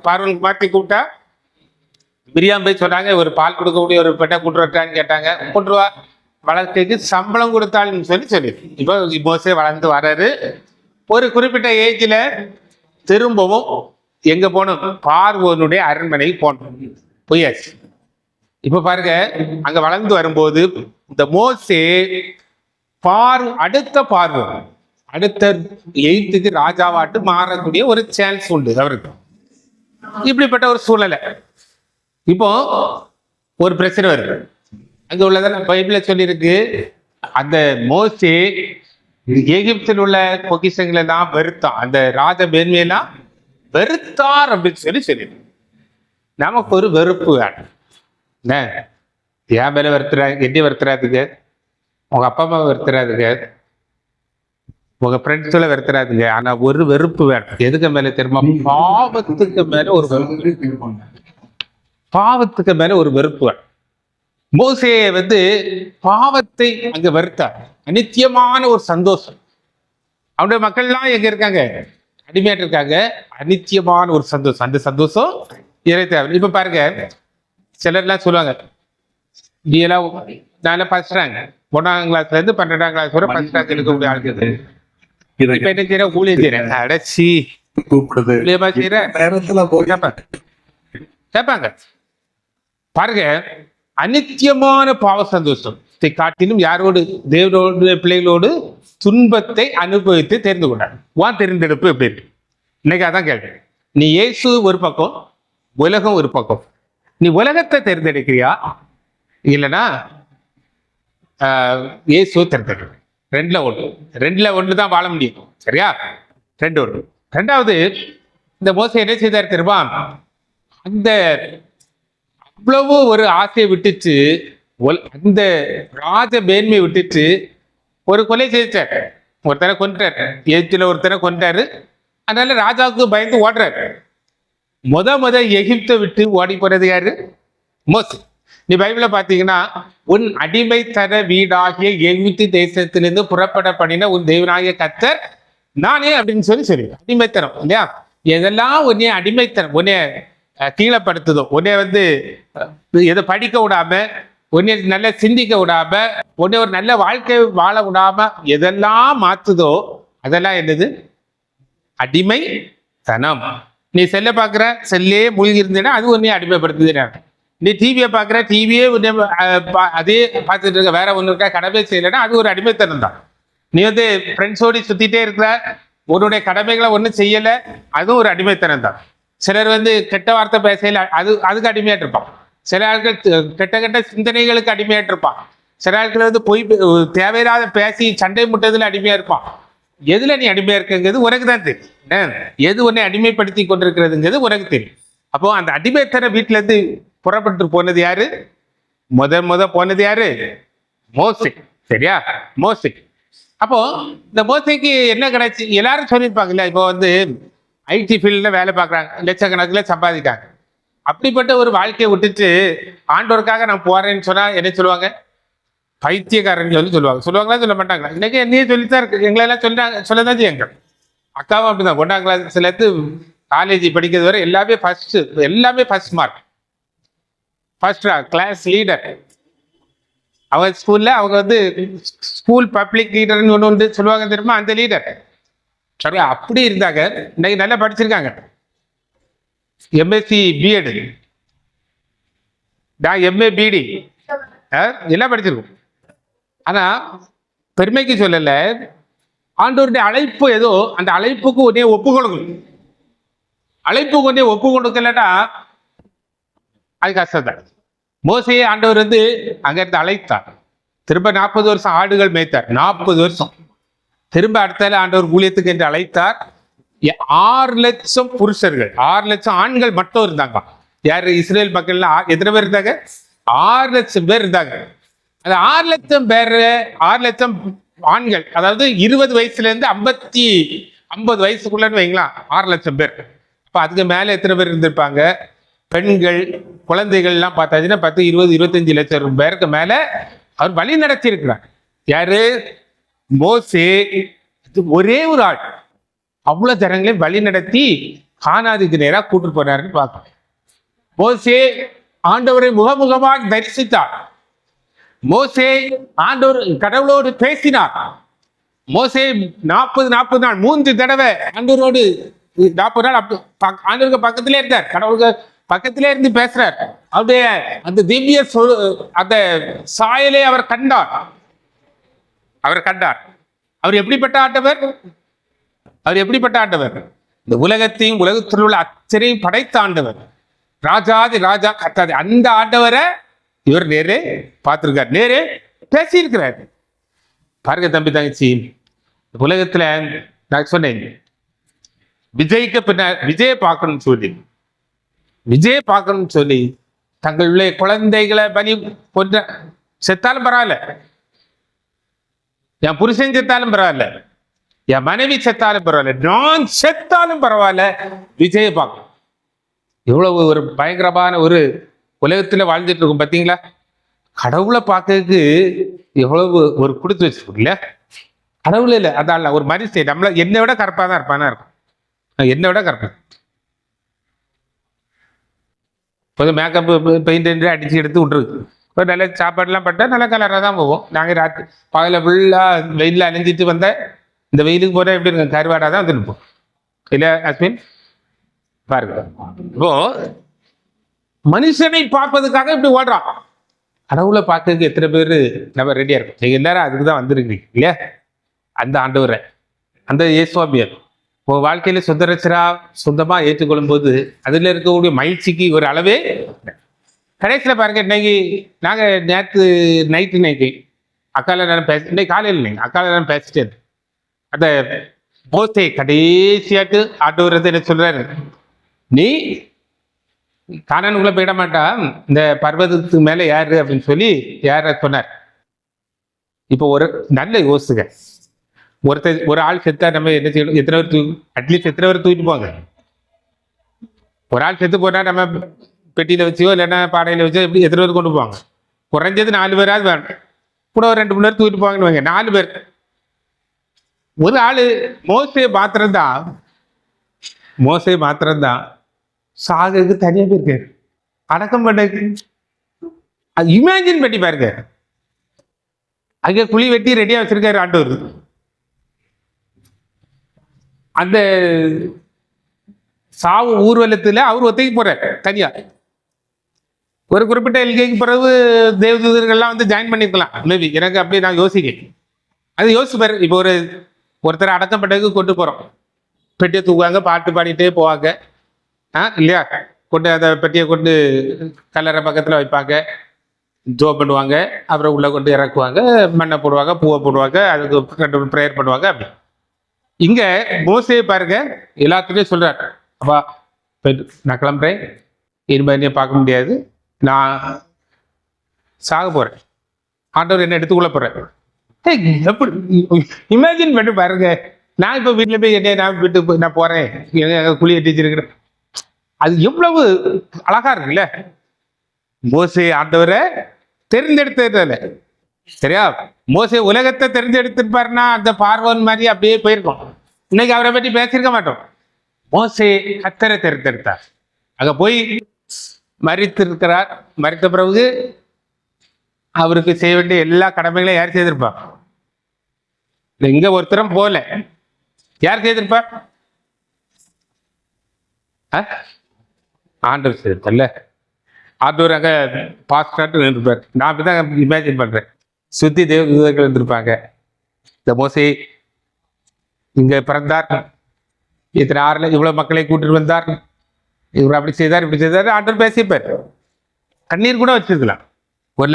பார்வன் மாற்றி கூப்பிட்டா பிரியாம போய் சொன்னாங்க, ஒரு பால் கொடுக்கக்கூடிய ஒரு பெண்ணை கூட்டுருவான்னு கேட்டாங்க. கூட்டுருவா. வளர்க்கைக்கு சம்பளம் கொடுத்தாள்னு சொல்லி இப்போ மோசே வளர்ந்து வர்றாரு. ஒரு குறிப்பிட்ட ஏஜ்ல திரும்பவும் எங்க போகணும்? பார்வோனுடைய அரண்மனைக்கு போகணும். போயாச்சு. இப்ப பாருங்க, அங்க வளர்ந்து வரும்போது இந்த மோசே அடுத்த எய்த்துக்கு ராஜாவாட்டு மாறக்கூடிய ஒரு சான்ஸ் உண்டு அவருக்கு. இப்படிப்பட்ட ஒரு சூழ்நிலை. இப்போ ஒரு பிரச்சனை வருது. அங்க உள்ளதான பைபிள்ல சொல்லியிருக்கு, அந்த மோசே எகிப்தில் உள்ள பொக்கிஷங்களை எல்லாம் வெறுத்தான். அந்த ராஜ மேன்மையெல்லாம் வெறுத்தார் அப்படின்னு சொல்லி நமக்கு ஒரு வெறுப்பு வேணும். என் மேல என்ன வருத்துறாதுங்க? உங்க அப்பா அம்மா வருத்துறாதுங்க, உங்க ஃப்ரெண்ட்ஸ்ல வருத்துறாதுங்க. ஆனா ஒரு வெறுப்பு வேணும். எதுக்கு மேல தெரியுமா? பாவத்துக்கு மேல ஒரு வெறுப்பு. பாவத்துக்கு மேல ஒரு வெறுப்பு வேணும். மோசேயை வந்து பாவத்தை அங்க வெறுத்தார். அநித்தியமான ஒரு சந்தோஷம். அவனுடைய மக்கள்லாம் எங்க இருக்காங்க? அடிமையாட்டு இருக்காங்க. அநித்தியமான ஒரு சந்தோஷம். அந்த சந்தோஷம் இறை தேவை. இப்ப பாருங்க, சிலர்லாம் சொல்லுவாங்க, நீ எல்லாம் நான் ஃபர்ஸ்ட் ரேங்க் 1ஆம் கிளாஸ்ல இருந்து 12ஆம் கிளாஸ் வரை ஃபர்ஸ்ட் ரேங்க் எடுக்கக்கூடிய ஆளுக்கு இப்ப என்ன செய்யற? ஊழியம் செய்யறேன். அடைச்சி ஊழியமா செய்யற கேட்பாங்க. பாருங்க, அநித்தியமான பாவ சந்தோஷத்தை காட்டிலும் யாரோடு? தேவனோடு பிள்ளைகளோடு துன்பத்தை அனுபவித்து தெரிந்து கொண்டார். தெரிந்தெடுப்பு எப்படி இருக்கு? இன்னைக்கு அதான் கேள்வி. நீ இயேசு ஒரு பக்கம், உலகம் ஒரு பக்கம். நீ உலகத்தை தேர்ந்தெடுக்கிறியா இல்லைன்னா இயேசுவை தேர்ந்தெடுக்க? ரெண்டுல ஒன்று தான் வாழ முடியும். சரியா? 2 ஒன்று. ரெண்டாவது, இந்த மோசே என்ன செய்தார் தெரியுமா? அந்த அவ்வளவு ஒரு ஆசையை விட்டுச்சு, அந்த ராஜ மேன்மையை விட்டுச்சு ஒரு கொலை செய்தார். ஒருத்தரை கொன்றார். ஒருத்தரை கொன்றாரு. அதனால ராஜாவுக்கு பயந்து ஓடுறாரு. முத எகிப்தை விட்டு ஓடி போறது யாரு? மோசே. நீ பைபிள பாத்தீங்கன்னா, உன் அடிமைத்தன வீடாகிய எகிப்து தேசத்திலிருந்து புறப்பட பண்ணின உன் தேவனாகிய கர்த்தர் நானே அப்படின்னு சொல்லி அடிமைத்தனம் இல்லையா? எதெல்லாம் உன்னைய அடிமைத்தனம், உன்னைய கீழப்படுத்துதோ, உன்னைய வந்து எதை படிக்க விடாம, உன்னை நல்லா சிந்திக்க விடாம, உன்னை ஒரு நல்ல வாழ்க்கை வாழ விடாம எதெல்லாம் மாத்துதோ அதெல்லாம் என்னது? அடிமைத்தனம். நீ செல்ல பாக்குற, செல்லே மூழ்கி இருந்தேன்னா அது உன்னைய அடிமைப்படுத்துதுன்னு. நீ டிவியை பார்க்குற டிவியே அதே பார்த்துட்டு இருக்க, வேற ஒன்று இருக்கா, கடமை செய்யலைன்னா அது ஒரு அடிமைத்தனம் தான். நீ வந்து ஃப்ரெண்ட்ஸோடு சுற்றிட்டே இருக்கிற, உன்னுடைய கடமைகளை ஒன்றும் செய்யலை, அதுவும் ஒரு அடிமைத்தனம் தான். சிலர் வந்து கெட்ட வார்த்தை பேசல, அதுக்கு அடிமையாட்டு இருப்பான். சில ஆட்கள் கெட்ட கெட்ட சிந்தனைகளுக்கு அடிமையாட்டு இருப்பான். சில ஆட்கள் வந்து பொய் தேவையில்லாத பேசி சண்டை முட்டதில் அடிமையா இருப்பான். எதுல நீ அடிமையா இருக்குங்கிறது உனக்கு தான் தெரியும். எது உன்னை அடிமைப்படுத்தி கொண்டிருக்கிறதுங்கிறது உனக்கு தெரியும். அப்போ அந்த அடிமைத்தன வீட்டுல இருந்து புறப்பட்டு போனது யாரு? முத போனது யாரு? மோசே. சரியா? மோசே. அப்போ இந்த மோசைக்கு என்ன கிடைச்சி? எல்லாரும் சொல்லியிருப்பாங்கல்ல, இப்போ வந்து ஐடி ஃபீல்டில் வேலை பார்க்குறாங்க, லட்சக்கணக்கில் சம்பாதிக்காங்க. அப்படிப்பட்ட ஒரு வாழ்க்கையை விட்டுட்டு ஆண்டோருக்காக நான் போறேன்னு சொன்னா என்ன சொல்லுவாங்க? பைத்தியக்காரன் சொல்லுவாங்களா சொல்ல மாட்டாங்களா? இன்னைக்கு என்னையே சொல்லித்தான் இருக்கு, எங்களெல்லாம் சொல்லதான் செய்யுங்க. அக்காவும் அப்படிதான், 1ஆம் கிளாஸ்லேருந்து காலேஜ் படிக்கிறது வரை எல்லாமே first mark, first class leader. அவங்க ஸ்கூல்ல அவங்க வந்து ஸ்கூல் பப்ளிக் லீடர்னு ஒன்று உண்டு சொல்லுவாங்க தெரியுமா, அந்த லீடர். சரியா? அப்படி இருந்தாங்க. இன்னைக்கு நல்லா படிச்சிருக்காங்க, எம்எஸ்சி பிஎட், நான் எம்ஏ பிடி எல்லாம் படிச்சிருக்கோம். ஆனா பெருமைக்கு சொல்லல, ஆண்டவருடைய அழைப்பு ஏதோ அந்த அழைப்புக்கு ஒன்னே ஒப்பு கொடுக்கணும். அழைப்புக்கு ஒன்னே ஒப்பு கொடுக்கலன்னா அது கஷ்டம். மோசையை ஆண்டவர் வந்து அங்க இருந்து அழைத்தார். திரும்ப 40 வருஷம் ஆடுகள் மேய்த்தார். 40 வருஷம். திரும்ப அடுத்த ஆண்டவர் ஊழியத்துக்கு என்று அழைத்தார். 6 லட்சம் புருஷர்கள், 6 லட்சம் ஆண்கள் மட்டும் இருந்தாங்க. யாரு? இஸ்ரேல் மக்கள்ல எத்தனை பேர் இருந்தாங்க? 6 லட்சம் பேர் இருந்தாங்க. அந்த 6 லட்சம் பேர், 6 லட்சம் ஆண்கள், அதாவது 20 வயசுல இருந்து 50 வயசுக்குள்ளன்னு வைங்களா, 6 லட்சம் பேர். அப்ப அதுக்கு மேல எத்தனை பேர் இருந்திருப்பாங்க? பெண்கள், குழந்தைகள் எல்லாம் பார்த்தாச்சுன்னா 10, 20, 25 லட்சம் பேருக்கு மேல அவர் வழி நடத்தி இருக்கிறார். யாரு? மோசே. ஒரே ஒரு ஆள் அவ்வளவு ஜனங்களையும் வழி நடத்தி கானானுக்கு நேரா கூட்டு போனாருன்னு பார்க்கணும். மோசே ஆண்டவரை முகமுகமாக தரிசித்தார். மோசே ஆண்டவர் கடவுளோடு பேசினார். மோசே 40 நாள் 3 தடவை ஆண்டவரோடு 40 நாள் ஆண்டவருக்கு பக்கத்திலே இருந்தார். கடவுளுக்கு பக்கத்திலே இருந்து பேசுறார். அவருடைய அந்த திவ்ய அந்த சாயலை அவர் கண்டார். அவர் எப்படிப்பட்ட ஆண்டவர்? இந்த உலகத்தையும் உலகத்தில் உள்ள அச்சரையும் படைத்த ஆண்டவர், ராஜாதி ராஜா கத்தாது. அந்த ஆண்டவரை இவர் நேரே பார்த்திருக்கார், நேரே பேசியிருக்கிறார். பாருங்க தம்பி தங்கச்சி, உலகத்துல நான் சொன்னேன் விஜய்க்கு பின்ன விஜய் பார்க்கணும்னு சொல்லி தங்களுடைய குழந்தைகளை பலி கொன்ற செத்தாலும் பரவாயில்ல, என் புருஷன் செத்தாலும் பரவாயில்ல, என் மனைவி செத்தாலும் பரவாயில்ல, நான் செத்தாலும் பரவாயில்ல, விஜயை பார்க்கணும். எவ்வளவு ஒரு பயங்கரமான ஒரு உலகத்துல வாழ்ந்துட்டு இருக்கும் பார்த்தீங்களா? கடவுளை பார்க்கறதுக்கு எவ்வளவு ஒரு கொடுத்து வச்சிருக்கோம் இல்ல? கடவுள் இல்லை, அதான் ஒரு மனுஷன் நம்மள என்னை விட கருப்பா தான் இருப்பானா இருக்கும், என்னை விட கருப்பா. கொஞ்சம் மேக்கப் பெயிண்ட் அடிச்சு எடுத்து விட்டுருக்கு. இப்போ நல்ல சாப்பாடுலாம் பட்டா நல்ல கலராக தான் போவோம். நாங்கள் ராத்திரி பகல ஃபுல்லாக வெயிலில் அலைஞ்சிட்டு வந்த இந்த வெயிலுக்கு போனால் எப்படி இருக்கு? கருவாடாக தான் வந்துருப்போம் இல்லை அஸ்வின்? பாருங்க, இப்போ மனுஷனை பார்ப்பதுக்காக இப்படி ஓடுறான். கடவுளை பார்க்கறதுக்கு எத்தனை பேர் நம்ம ரெடியா இருக்கோம்? நீங்க எல்லாரும் அதுக்கு தான் வந்திருக்கீங்க இல்லையா? அந்த ஆண்டவரை, அந்த இயேசுவாமியர் உங்க வாழ்க்கையில சுந்தரச்சரா சொந்தமா ஏற்றுக்கொள்ளும் போது அதுல இருக்கக்கூடிய மகிழ்ச்சிக்கு ஒரு அளவே கடைசியில பாருங்க. இன்னைக்கு நாங்க நேற்று நைட்டு அக்கால நேரம் இன்னைக்கு காலையில் இல்லைங்க, அக்கால நேரம் பேசிட்டே இருக்கு. அந்த மோசே கடைசியாட்டு ஆண்டவர் என்ன சொல்றாரு, நீ கானானுக்குள்ள போயிட மாட்டான், இந்த பர்வதத்துக்கு மேல யாரு அப்படின்னு சொல்லி யார சொன்னார். இப்போ ஒரு நல்ல யோசிங்க, ஒரு ஆள் செத்தா நம்ம என்ன செய்யணும்? எத்தனை பேர் அட்லீஸ்ட் எத்தனை பேர் தூக்கிட்டு போங்க? ஒரு ஆள் செத்து போனா நம்ம பெட்டியில வச்சோ இல்லைன்னா பாடையில வச்சோ எப்படி எத்தனை பேர் கொண்டு போவாங்க? குறைஞ்சது 4 பேராது வேணும், கூட ஒரு 2 3 பேர் தூக்கிட்டு போவாங்கன்னு வைங்க, 4 பேர். ஒரு ஆளு மோசே மாத்திரம்தான் சாகுக்கு தனியா போயிருக்காரு, அடக்கம் பண்ணக்கு. அது இமேஜின் பண்ணி பாருங்க, அங்க குழி வெட்டி ரெடியா வச்சிருக்காரு ஆண்டவர். அந்த சாவு ஊர்வலத்துல அவர் ஒத்தைக்கு போறார் தனியா. ஒரு குறிப்பிட்ட எல்கைக்கு பிறகு தேவதூதர்கள்லாம் வந்து ஜாயின் பண்ணிருக்கலாம் மேபி, எனக்கு அப்படி நான் யோசிக்கிறேன். அது யோசிச்சு பாரு. இப்போ ஒருத்தர் அடக்கப்பட்டதுக்கு கொண்டு போறோம், பெட்டியை தூக்குவாங்க, பாட்டு பாடிட்டே போவாங்க இல்லையா, கொண்டு அந்த பெட்டியை கொண்டு கல்லறை பக்கத்துல வைப்பாங்க, ஜோ பண்ணுவாங்க, அப்புறம் உள்ள கொண்டு இறக்குவாங்க, மண்ணை போடுவாங்க, பூவை போடுவாங்க, அதுக்கு 2 ப்ரேயர் பண்ணுவாங்க. அப்படி இங்க மோசே பாருங்க எல்லாத்துலேயும் சொல்றாரு, அப்பா நான் கிளம்புறேன், இனிமே என்னைய பார்க்க முடியாது, நான் சாக போறேன், ஆண்டவர் என்ன எடுத்துக்கொள்ள போறேன். எப்படி இமேஜின் பண்ணி பாருங்க, நான் இப்போ வீட்டில் போய் என்ன நான் வீட்டுக்கு நான் போறேன், குழியை டீச்சருக்கிறேன், அது எவ்வளவு அழகா இருக்குல்ல. மோசே ஆண்டவரை தெரிந்தெடுத்ததுல சரியா, மோசே உலகத்தை தெரிஞ்செடுத்திருப்பாருன்னா அந்த பார்வன் மாதிரி அப்படியே போயிருக்கோம். இன்னைக்கு அவரை பற்றி பேசியிருக்க மாட்டோம். மோசே கர்த்தரை தெரிந்தெடுத்தார், அங்க போய் மரித்திருக்கிறார். மரித்த பிறகு அவருக்கு செய்ய வேண்டிய எல்லா கடமைகளையும் யார் செய்திருப்பா? இங்க ஒருத்தரும் போல, யார் செய்திருப்பா? ஆண்டவர் செய்திருக்கல. ஆண்டவர் அங்க பாஸ்டாட்டு இருப்பார். நான் அப்படிதான் இமேஜின் பண்றேன். சுத்தி தேவதூதர்கள் இருந்திருப்பாங்க. இந்த மோசே இங்க பிறந்தார், இத்தனை ஆறுல இவ்வளவு மக்களை கூட்டிட்டு வந்தார், இவர் அப்படி செய்தார் இப்படி செய்தார், ஆண்டவர் பேசிப்பார். கண்ணீர் கூட வச்சிருக்கலாம். ஒரு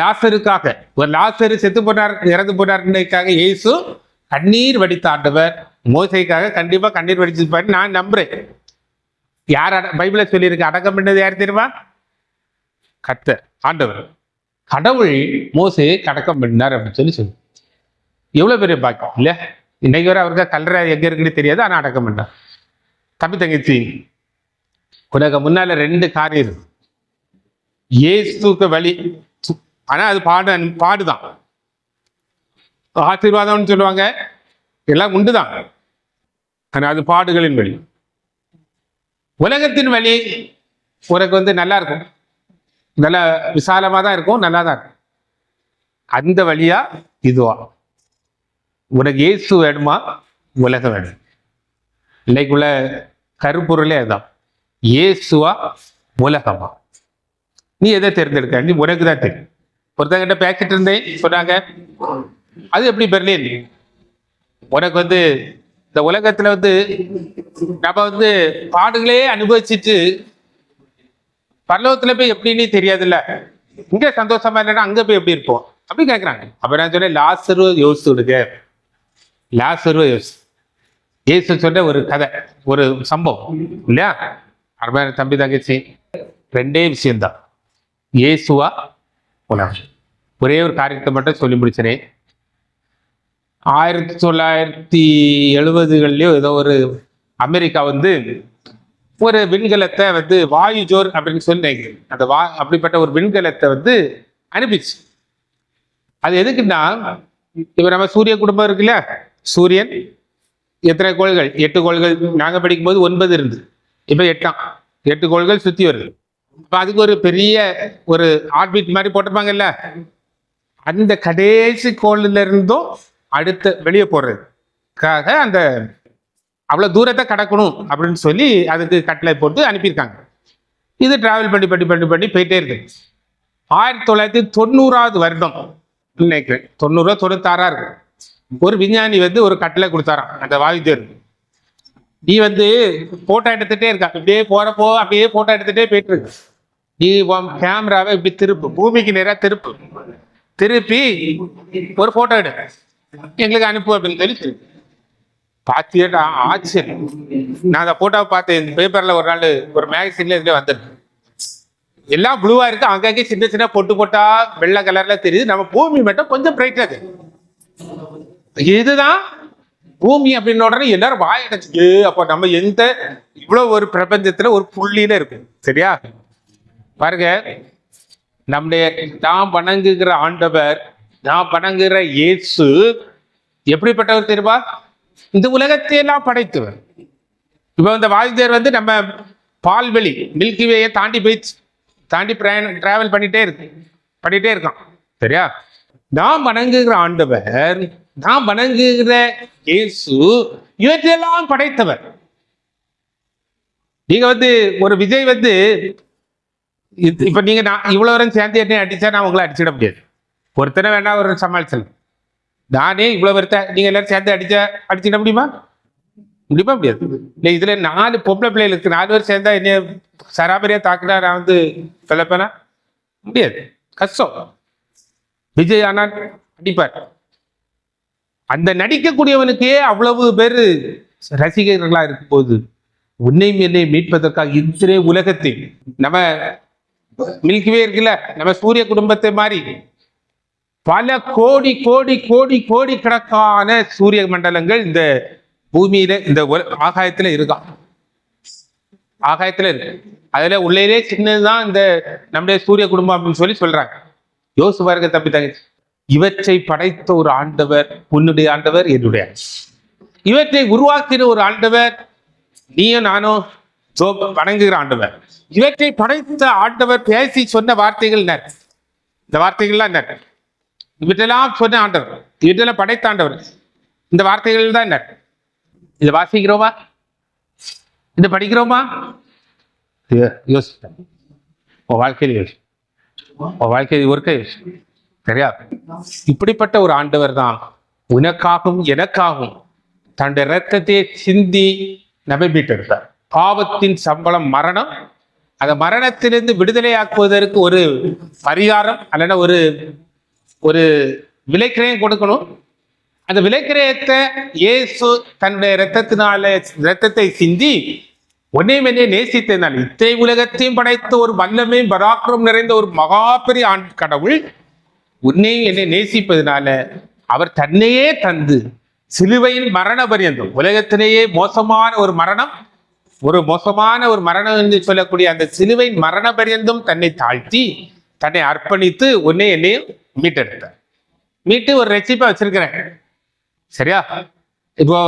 லாசரு செத்து போனார், இறந்து போனார்க்காக இயேசு கண்ணீர் வடித்த ஆண்டவர். மோசைக்காக கண்டிப்பா கண்ணீர் வடிச்சிருப்பாரு நான் நம்புறேன். யார் பைபிளை சொல்லியிருக்கு, அடக்கம் பண்ணது யார் தெரியுமா? கர்த்தர், ஆண்டவர். கடவுள் மோசே அடக்கம் பண்ணார் அப்படின்னு சொல்லி எவ்வளவு பெரிய பாக்கியம் இல்ல. இன்னைக்கு வரை அவருக்கு கல்லறை எங்க இருக்குன்னு தெரியாது, ஆனா அடக்கம் பண்ணார். தம்பி தங்கச்சி, உனக்கு முன்னால 2 காரியம் இருக்கு. இயேசுக்கு வழி, ஆனா அது பாடுதான். ஆசீர்வாதம்னு சொல்லுவாங்க, எல்லாம் உண்டுதான், ஆனா அது பாடுகளின் வழி. உலகத்தின் வழி உனக்கு வந்து நல்லா இருக்கும், நல்ல விசாலமா தான் இருக்கும், நல்லா தான் இருக்கும். அந்த வழியா இதுவா? உனக்கு இயேசு வேணுமா, உலகம் வேணும்? இன்னைக்குள்ள கருப்பொருளே அதுதான். இயேசுவா உலகமா? நீ எதை தேர்ந்தெடுக்க? நீ உனக்கு தான் தெரியும். ஒருத்தங்கிட்ட பேசிட்டு இருந்தேன், சொன்னாங்க அது எப்படி பெர்லின், உனக்கு வந்து இந்த உலகத்துல வந்து நம்ம வந்து பாடுகளே அனுபவிச்சுட்டு பரலோகத்துல போய் எப்படின்னு தெரியாதுல்ல, இங்க சந்தோஷமா இல்லைன்னா அங்க போய் எப்படி இருப்போம் அப்படி கேட்கறாங்க. அப்ப நான் சொன்னேன், லாசரு யோசிச்சு விடுங்க. லாசரு யோசி, இயேசு சொன்ன ஒரு கதை, ஒரு சம்பவம் இல்லையா? அருமையான தம்பி தங்கச்சி, 2 விஷயம்தான், இயேசுவா உலகம். ஒரே ஒரு காரியத்தை மட்டும் சொல்லி முடிச்சினேன். 1970களிலயோ ஏதோ ஒரு அமெரிக்கா வந்து ஒரு விண்கலத்தை வந்து வாயுஜோர் அப்படின்னு சொல்லி அந்த அப்படிப்பட்ட ஒரு விண்கலத்தை வந்து அனுப்பிச்சு. அது எதுக்குன்னா, இப்ப நம்ம சூரிய குடும்பம் இருக்குல்ல, சூரியன் எத்தனை கோள்கள்? 8 கோள்கள். நாங்க படிக்கும் போது 9 இருந்து, இப்ப 8 கோள்கள் சுத்தி வருது. அப்ப அதுக்கு ஒரு பெரிய ஒரு ஆர்பிட் மாதிரி போட்டிருப்பாங்கல்ல, அந்த கடைசி கோள்ல இருந்தும் அடுத்த வெளியே போறதுக்காக அந்த அவ்வளவு தூரத்தை கடக்கணும் அப்படின்னு சொல்லி அதுக்கு கட்டளை போட்டு அனுப்பியிருக்காங்க. இது டிராவல் பண்ணி பண்ணி பண்ணி பண்ணி போயிட்டே இருக்கு. 1990வது வருடம் நினைக்கிறேன், 90 96 இருக்கு, ஒரு விஞ்ஞானி வந்து ஒரு கட்டளை கொடுத்தாராம் அந்த வாயுதேர். நீ வந்து போட்டோ எடுத்துட்டே இருக்க, இப்படியே போறப்போ அப்படியே போட்டோ எடுத்துட்டே போயிட்டு இருக்கு. நீ கேமராவை இப்படி திருப்பு, பூமிக்கு நேரா திருப்பி ஒரு போட்டோ எடு, எங்களுக்கு அனுப்பு அப்படின்னு சொல்லி திருப்பி பாத்தியா ஆச்சு. நான் அந்த போட்டோவை பார்த்தேன் பேப்பர்ல, ஒரு நாள் ஒரு மேகசின்ல இதுல வந்துருக்கு. எல்லாம் ப்ளூவா இருக்கு, அங்கங்கே சின்ன சின்ன பொட்டா வெள்ளை கலர்ல தெரியுது. நம்ம பூமி மட்டும் கொஞ்சம் பிரைட்டா இருக்கு. இதுதான் பூமி அப்படின்னு உடனே எல்லாரும் வாயடைச்சு, அப்போ நம்ம எந்த இவ்வளவு ஒரு பிரபஞ்சத்துல ஒரு புள்ளியில இருக்கு. சரியா பாருங்க, நம்முடைய நாம் வணங்குகிற ஆண்டவர், நாம் வணங்குகிற இயேசு எப்படிப்பட்டவர் தெரியுமா? இந்த உலகத்தையெல்லாம் படைத்தவர். இப்ப இந்த வாயுதேர் வந்து நம்ம பால்வெளி மில்கி வேயை தாண்டி டிராவல் பண்ணிட்டே இருக்கான். சரியா? நாம் வணங்குகிற ஆண்டவர், நாம் வணங்குகிற இயேசு இவற்றையெல்லாம் படைத்தவர். நீங்க வந்து ஒரு விஜய் வந்து இப்ப நீங்க நான் இவ்வளவு வரையும் சேர்ந்து என்ன அடிச்சா நான் உங்களை அடிச்சிட முடியாது. ஒருத்தனை வேணா ஒரு சமாளிச்சல். நானே இவ்வளவு ஒருத்த நீங்க எல்லாரும் சேர்ந்து அடிச்சிட முடியுமா? முடியுமா? முடியாது. இல்லை இதுல 4 பொம்பளை பிள்ளைகள் இருக்கு. 4 பேர் சேர்ந்தா என்ன சராபரியா தாக்குனா நான் வந்து சொல்லப்பேனா? முடியாது, கஷ்டம். விஜய் ஆனால் அடிப்பார். அந்த நடிக்கக்கூடியவனுக்கே அவ்வளவு பேர் ரசிகர்களா இருக்கும் போது உன்னையும் என்னை மீட்பதற்காக இத்தனை உலகத்தில் நம்ம மில்கிவே இருக்குல்ல, நம்ம சூரிய குடும்பத்தை மாதிரி பல கோடி கோடி கோடி கோடி கணக்கான சூரிய மண்டலங்கள் இந்த பூமியில இந்த ஆகாயத்துல இருக்கான். ஆகாயத்துல இருக்கு. அதுல உள்ளே சின்னதுதான் இந்த நம்முடைய சூரிய குடும்பம் அப்படின்னு சொல்லி சொல்றாங்க. யோசு பாருங்க தம்பி தங்கச்சி, இவற்றை படைத்த ஒரு ஆண்டவர் உன்னுடைய ஆண்டவர், என்னுடைய. இவற்றை உருவாக்கின ஒரு ஆண்டவர் நீயும் நானும் வணங்குகிற ஆண்டவர். இவற்றை படைத்த ஆண்டவர் பேசி சொன்ன வார்த்தைகள் என்ன? இந்த வார்த்தைகள்லாம் என்ன? இவற்றெல்லாம் சொன்ன ஆண்டவர், இவற்றெல்லாம் படைத்த ஆண்டவர். இந்த வார்த்தைகள் தான் என்ன? இதை வாசிக்கிறோமா? இதை படிக்கிறோமா? யோசிப்பேன். உன் வாழ்க்கையில் யோசி, உன் வாழ்க்கையில் ஒருக்க யோசி. சரியா? இப்படிப்பட்ட ஒரு ஆண்டவர் தான் உனக்காகவும் எனக்காகவும் தன்னுடைய இரத்தத்தை சிந்தி நம்மை மீட்டெடுத்தார். பாவத்தின் சம்பளம் மரணம். அந்த மரணத்திலிருந்து விடுதலையாக்குவதற்கு ஒரு பரிகாரம் அல்லனா ஒரு ஒரு விலைக்கிரயம் கொடுக்கணும். அந்த விலைக்கிரயத்தை இயேசு தன்னுடைய இரத்தத்தை சிந்தி ஒன்னையும் என்னை நேசித்தனால் இத்தை உலகத்தையும் படைத்த ஒரு வல்லமையும் பராக்கிரம் நிறைந்த ஒரு மகாபெரிய கடவுள் உன்னையும் என்னை நேசிப்பதனால அவர் தன்னையே தந்து சிலுவையில் மரண பரியந்தம், உலகத்திலேயே மோசமான ஒரு மரணம் என்று சொல்லக்கூடிய அந்த சிலுவையின் மரண பரியந்தம் தன்னை தாழ்த்தி தன்னை அர்ப்பணித்து உன்னை என்னையும் மீட்டெடுத்தார். மீட்டு ஒரு ரெசிப்பா வச்சிருக்கிறேன். சரியா? இப்போ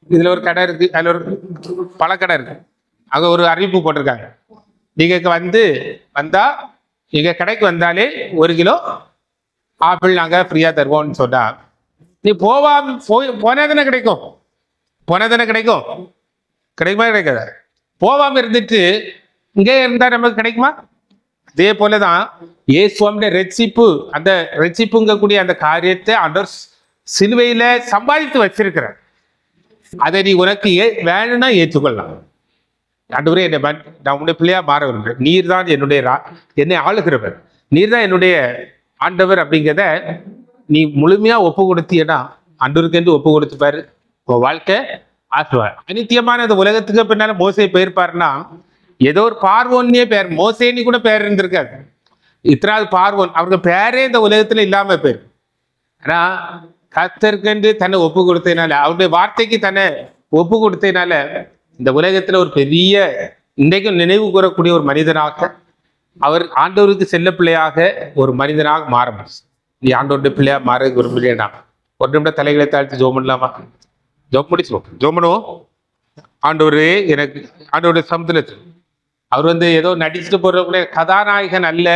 இதுல ஒரு கடை இருக்கு, அதுல ஒரு பழக்கடை இருக்கு. அங்க ஒரு அறிவிப்பு போட்டிருக்காங்க, நீங்க வந்தா எங்க கடைக்கு வந்தாலே 1 கிலோ ஆப்பிள் நாங்க ஃப்ரீயா தருவோம்னு சொன்னா நீ போனா தானே கிடைக்கும். கிடைக்குமா? கிடைக்காது. போவாம இருந்துட்டு இங்கே இருந்தா நமக்கு கிடைக்குமா? அதே போலதான் இயேசுவோட ரட்சிப்பு, அந்த ரட்சிப்புங்கக்கூடிய அந்த காரியத்தை ஆண்டவர் சிலுவையில சம்பாதித்து வச்சிருக்கிறார். அதை நீ உனக்கு வேணும்னா ஏற்றுக்கொள்ளலாம். ஆண்டவரே, நான் உன்னுடைய பிள்ளையா மாற விரும்புகிறேன். நீர் தான் என்னை ஆளுகிறவர், நீர் தான் என்னுடைய ஆண்டவர் அப்படிங்கிறத நீ முழுமையா ஒப்பு கொடுத்தீன்னா ஆண்டவருக்கு என்று ஒப்பு கொடுத்துப்பாரு. உன் வாழ்க்கை ஆற்றுவார். அனித்தியமான இந்த உலகத்துக்கு பின்னால மோசே போயிருப்பாருன்னா ஏதோ ஒரு பார்வோன்னே பேர், மோசேன்னு கூட பேர் இருந்திருக்காரு. இத்தனாவது பார்வோன், அவருக்கு பேரே இந்த உலகத்துல இல்லாம பேர். ஆனா கர்த்தருக்கு தன்னை ஒப்பு கொடுத்ததுனால, அவருடைய வார்த்தைக்கு தன்னை ஒப்பு கொடுத்ததுனால இந்த உலகத்துல ஒரு பெரிய இன்றைக்கும் நினைவு கூறக்கூடிய ஒரு மனிதனாக, அவர் ஆண்டவருக்கு செல்ல பிள்ளையாக ஒரு மனிதனாக மாற முடியும். நீ ஆண்டவருடைய பிள்ளையா மாற விரும்பலையா? ஒரு நிமிடம் தலைகளை தாழ்த்தி ஜோம் பண்ணலாமா? ஜோம் முடிச்சுவோம். ஜோம் பண்ணுவோம். ஆண்டவரே, எனக்கு ஆண்டவருடைய சமுத்திரத்தில் அவர் ஏதோ நடிச்சுட்டு போறவங்களே கதாநாயகன் அல்ல.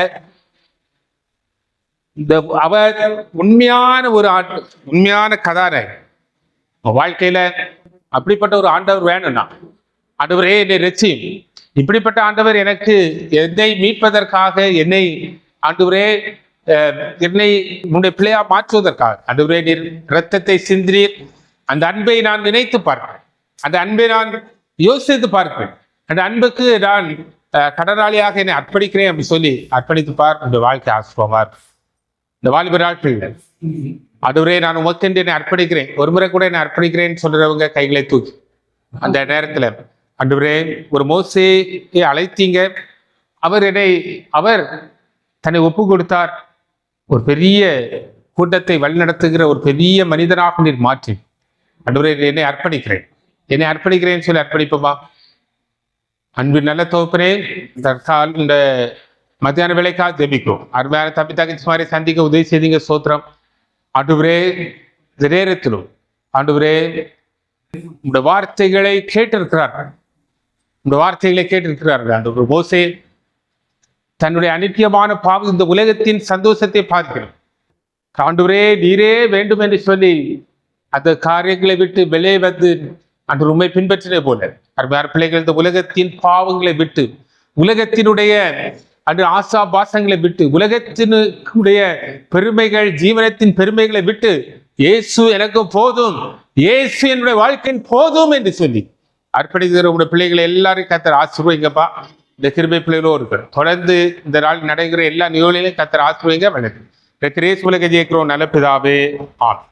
அவர் உண்மையான கதாநாயகன். வாழ்க்கையில அப்படிப்பட்ட ஒரு ஆண்டவர் வேணும்னா, ஆண்டவரே என்னை ரட்சியும், இப்படிப்பட்ட ஆண்டவர் எனக்கு என்னை மீட்பதற்காக, என்னை ஆண்டவரே என்னை உன்னுடைய பிள்ளையா மாற்றுவதற்காக ஆண்டவரே நீர் இரத்தத்தை சிந்திரீர். அந்த அன்பை நான் நினைத்து பார்க்கிறேன், அந்த அன்பை நான் யோசித்து பார்க்கிறேன், அந்த அன்புக்கு நான் கடனாளியாக என்னை அர்ப்பணிக்கிறேன் அப்படி சொல்லி அர்ப்பணித்து பார். இந்த வாழ்க்கை ஆசிர்வார். இந்த வாலிப நாட்கள் ஆண்டவரே நான் உமக்கென்று என்னை அர்ப்பணிக்கிறேன், ஒரு முறை கூட என்னை அர்ப்பணிக்கிறேன்னு சொல்றவங்க கைகளை தூக்கி அந்த நேரத்துல ஆண்டவரே, ஒரு மோசேயை அழைத்தீங்க, அவர் தன்னை ஒப்பு கொடுத்தார். ஒரு பெரிய கூட்டத்தை வழிநடத்துகிற ஒரு பெரிய மனிதனாக நீர் மாற்றி ஆண்டவரே என்னை அர்ப்பணிக்கிறேன்னு சொல்லி அர்ப்பணிப்போமா? அன்பின் நல்ல தொகுப்பனே, இந்த மத்தியான வேலைக்காக ஜெபிக்கும் அருமையான தம்பி தங்கச்சி மாதிரி சந்திக்க உதவி செய்தீங்க. சோத்திரம். ஆண்டவரே, இந்த நேரத்திலும் ஆண்டவரே உங்களுடைய வார்த்தைகளை கேட்டிருக்கிறார்கள். ஆண்டவர் மோசே தன்னுடைய அநித்தியமான பாவம் இந்த உலகத்தின் சந்தோஷத்தை பார்க்கிறோம். ஆண்டவரே நீரே வேண்டும் என்று சொல்லி அந்த காரியங்களை விட்டு வெளியே வந்து அன்று உண்மை பின்பற்றினே போல அருமையான பிள்ளைகள் இந்த உலகத்தின் பாவங்களை விட்டு, உலகத்தினுடைய அது ஆசா பாசங்களை விட்டு, உலகத்தினுடைய பெருமைகள், ஜீவனத்தின் பெருமைகளை விட்டு, இயேசு எனக்கு போதும், இயேசு என்னுடைய வாழ்க்கையின் போதும் என்று சொல்லி அர்ப்பணிக்கிற உங்களுடைய பிள்ளைகளை எல்லாரும் கர்த்தர் ஆசீர்வதிங்கப்பா. இந்த கிருபை பிள்ளைகளோ இருக்கு. தொடர்ந்து இந்த நாள் நடைகிற எல்லா நிகழ்வுகளையும் கர்த்தர் ஆசீர்வதிங்க. வணக்கம். இயேசு உலக ஜெயிக்கிறோம் நல்ல பிதாவே. ஆமென்.